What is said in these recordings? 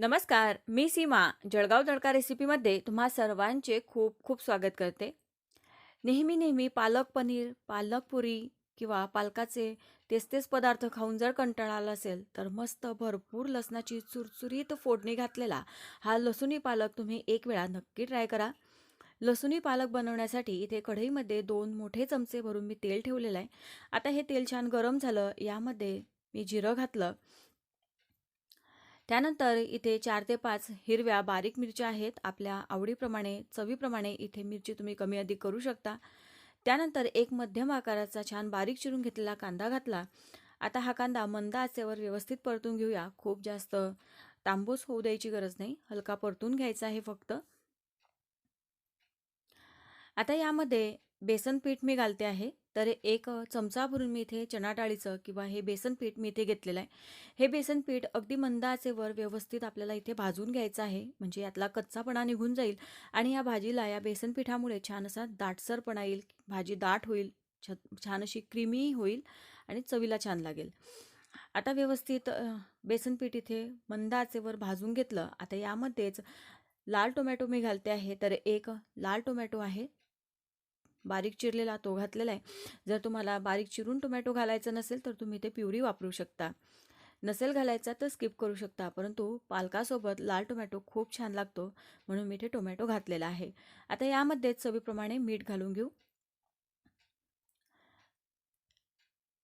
नमस्कार, मी सीमा जळगाव तडका रेसिपीमध्ये तुम्हा सर्वांचे खूप खूप स्वागत करते. नेहमी पालक पनीर, पालक पुरी किंवा पालकाचे तेच पदार्थ खाऊन जर कंटाळा आला असेल, तर मस्त भरपूर लसणाची चुरचुरीत फोडणी घातलेला हा लसूणी पालक तुम्ही एक वेळा नक्की ट्राय करा. लसूणी पालक बनवण्यासाठी इथे कढईमध्ये 2 मोठे चमचे भरून मी तेल ठेवलेलं आहे. आता हे तेल छान गरम झालं, यामध्ये मी जिरं घातलं. त्यानंतर इथे 4 ते 5 हिरव्या बारीक मिरच्या आहेत. आपल्या आवडीप्रमाणे, चवीप्रमाणे इथे मिरची तुम्ही कमी अधिक करू शकता. त्यानंतर एक मध्यम आकाराचा छान बारीक चिरून घेतलेला कांदा घातला. आता हा कांदा मंद आचेवर व्यवस्थित परतून घेऊया. खूप जास्त तांबूस होऊ द्यायची गरज नाही. हलका परतून घ्यायचा आहे फक्त. आता यामध्ये बेसन पीठ मी घालते आहे. तर एक चमचा भरून मी इथे चणा डाळीचं किंवा हे बेसन पीठ मी इथे घेतलेलं आहे. हे बेसन पीठ अगदी मंद आचेवर व्यवस्थित आपल्याला इथे भाजून घ्यायचं आहे. म्हणजे यातला कच्चापणा निघून जाईल आणि या भाजीला या बेसन पिठामुळे छान असा दाटसरपणा येईल. भाजी दाट होईल, छान अशी क्रीमी होईल आणि चवीला छान लागेल. आता व्यवस्थित बेसन पीठ इथे मंद आचेवर भाजून घेतलं. आता यामध्येच लाल टोमॅटो मी घालते आहे. तर एक लाल टोमॅटो आहे, बारीक चिरलेला तो घातलेला आहे. जर तुम्हाला बारीक चिरून टोमॅटो घालायचा नसेल तर तुम्ही ते प्युरी वापरू शकता. नसेल घालायचा तर स्किप करू शकता. परंतु पालकासोबत लाल टोमॅटो खूप छान लागतो, म्हणून मी इथे टोमॅटो घातलेला आहे. आता यामध्ये चवीप्रमाणे मीठ घालून घेऊ.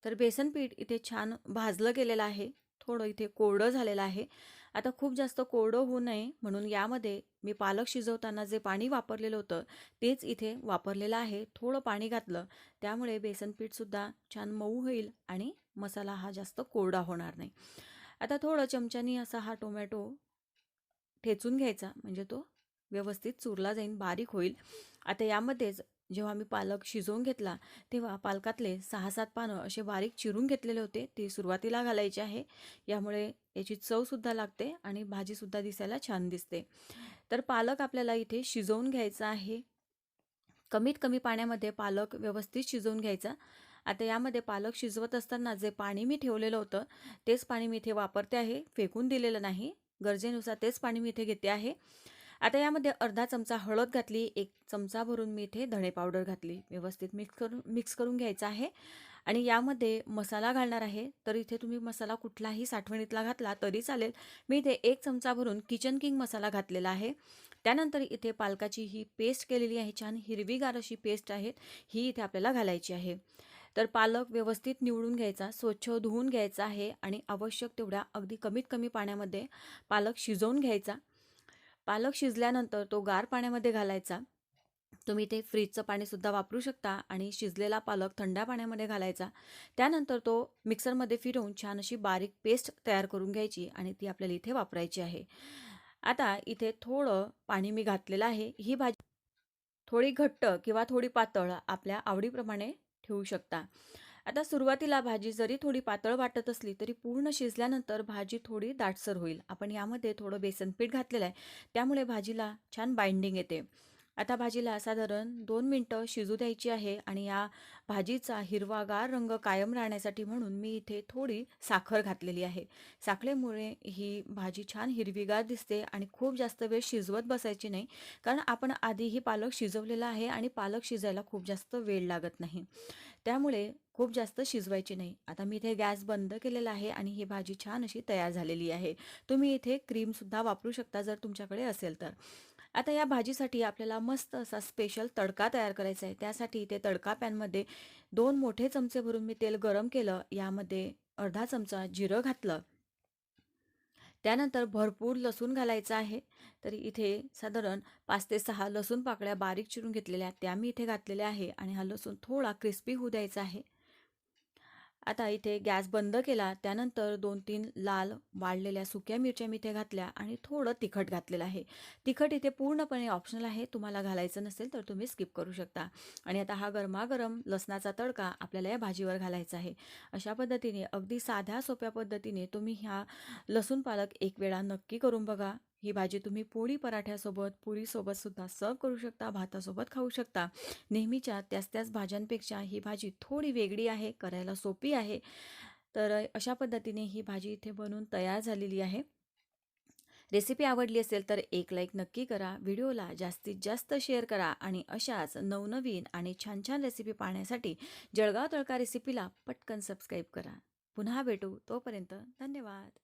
तर बेसन पीठ इथे छान भाजलं गेलेलं आहे. थोडं इथे कोरडं झालेलं आहे. आता खूप जास्त कोरडं होऊ नये म्हणून यामध्ये मी पालक शिजवताना जे पाणी वापरलेलं होतं तेच इथे वापरलेलं आहे. थोडं पाणी घातलं, त्यामुळे बेसन पीठसुद्धा छान मऊ होईल आणि मसाला हा जास्त कोरडा होणार नाही. आता थोडं चमच्यानी असा हा टोमॅटो ठेचून घ्यायचा, म्हणजे तो व्यवस्थित चुरला जाईल, बारीक होईल. आता यामध्येच जेव्हा मी पालक शिजवून घेतला, तेव्हा पालकातले 6-7 पानं असे बारीक चिरून घेतलेले होते, ते सुरुवातीला घालायचे आहे. यामुळे याची चवसुद्धा लागते आणि भाजीसुद्धा दिसायला छान दिसते. तर पालक आपल्याला इथे शिजवून घ्यायचा आहे. कमीत कमी पाण्यामध्ये पालक व्यवस्थित शिजवून घ्यायचा. आता यामध्ये पालक शिजवत असताना जे पाणी मी ठेवलेलं होतं, तेच पाणी मी इथे वापरते आहे. फेकून दिलेलं नाही. गरजेनुसार तेच पाणी मी इथे घेते आहे. आता यामध्ये अर्धा चमचा हळद घातली, 1 चमचा भरून मी इथे धणे पावडर घातली. व्यवस्थित मिक्स करून घ्यायचं आहे आणि यामध्ये मसाला घालणार आहे. तर इथे तुम्ही मसाला कुठलाही साठवणीतला घातला तरी चालेल. मी इथे 1 चमचा भरून किचन किंग मसाला घातलेला आहे. त्यानंतर इथे पालकाची ही पेस्ट केलेली आहे, छान हिरवीगार अशी पेस्ट आहे, ही इथे आपल्याला घालायची आहे. तर पालक व्यवस्थित निवडून घ्यायचा, स्वच्छ धुवून घ्यायचा आहे आणि आवश्यक तेवढ्या अगदी कमीत कमी पाण्यामध्ये पालक शिजवून घ्यायचा. पालक शिजल्यानंतर तो गार पाण्यामध्ये घालायचा. तुम्ही ते फ्रीजचं पाणीसुद्धा वापरू शकता आणि शिजलेला पालक थंड्या पाण्यामध्ये घालायचा. त्यानंतर तो मिक्सरमध्ये फिरवून छान अशी बारीक पेस्ट तयार करून घ्यायची आणि ती आपल्याला इथे वापरायची आहे. आता इथे थोडं पाणी मी घातलेलं आहे. ही भाजी थोडी घट्ट किंवा थोडी पातळ आपल्या आवडीप्रमाणे ठेवू शकता. आता सुरुवातीला भाजी जरी थोडी पातळ वाटत असली तरी पूर्ण शिजल्यानंतर भाजी थोडी दाटसर होईल. आपण यामध्ये थोडं बेसन पीठ घातलेलं आहे, त्यामुळे भाजीला छान बाइंडिंग येते. आता भाजीला साधारण 2 मिनिटं शिजू द्यायची आहे आणि या भाजीचा हिरवागार रंग कायम राहण्यासाठी म्हणून मी इथे थोडी साखर घातलेली आहे. साखरेमुळे ही भाजी छान हिरवीगार दिसते आणि खूप जास्त वेळ शिजवत बसायची नाही, कारण आपण आधीही पालक शिजवलेला आहे आणि पालक शिजायला खूप जास्त वेळ लागत नाही. त्यामुळे खूप जास्त शिजवायची नाही. आता मी इथे गॅस बंद केलेला आहे आणि ही भाजी छान अशी तयार झालेली आहे. तुम्ही इथे क्रीमसुद्धा वापरू शकता जर तुमच्याकडे असेल तर. आता या भाजीसाठी आपल्याला मस्त असा स्पेशल तडका तयार करायचा आहे. त्यासाठी इथे तडका पॅनमध्ये 2 मोठे चमचे भरून मी तेल गरम केलं. यामध्ये अर्धा चमचा जिरं घातलं. त्यानंतर भरपूर लसूण घालायचा आहे. तर इथे साधारण 5 ते 6 लसूण पाकळ्या बारीक चिरून घेतलेल्या त्या मी इथे घातलेल्या आहे आणि हा लसूण थोडा क्रिस्पी होऊ द्यायचा आहे. आता इथे गॅस बंद केला. त्यानंतर 2-3 लाल वाळलेल्या सुक्या मिरच्या मी इथे घातल्या आणि थोडं तिखट घातलेलं आहे. तिखट इथे पूर्णपणे ऑप्शनल आहे. तुम्हाला घालायचं नसेल तर तुम्ही स्किप करू शकता. आणि आता हा गरमागरम लसणाचा तडका आपल्याला या भाजीवर घालायचा आहे. अशा पद्धतीने अगदी साध्या सोप्या पद्धतीने तुम्ही ह्या लसूण पालक एक वेळा नक्की करून बघा. ही भाजी तुम्ही पोळी पराठ्यासोबत, पुरीसोबत सुद्धा सर्व्ह करू शकता, भातासोबत खाऊ शकता. नेहमीच्या त्याच भाज्यांपेक्षा ही भाजी थोडी वेगळी आहे, करायला सोपी आहे. तर अशा पद्धतीने ही भाजी इथे बनवून तयार झालेली आहे. रेसिपी आवडली असेल तर एक लाईक नक्की करा. व्हिडिओला जास्तीत जास्त शेअर करा आणि अशाच नवनवीन आणि छान छान रेसिपी पाहण्यासाठी जळगाव तडका रेसिपीला पटकन सबस्क्राईब करा. पुन्हा भेटू. तोपर्यंत धन्यवाद.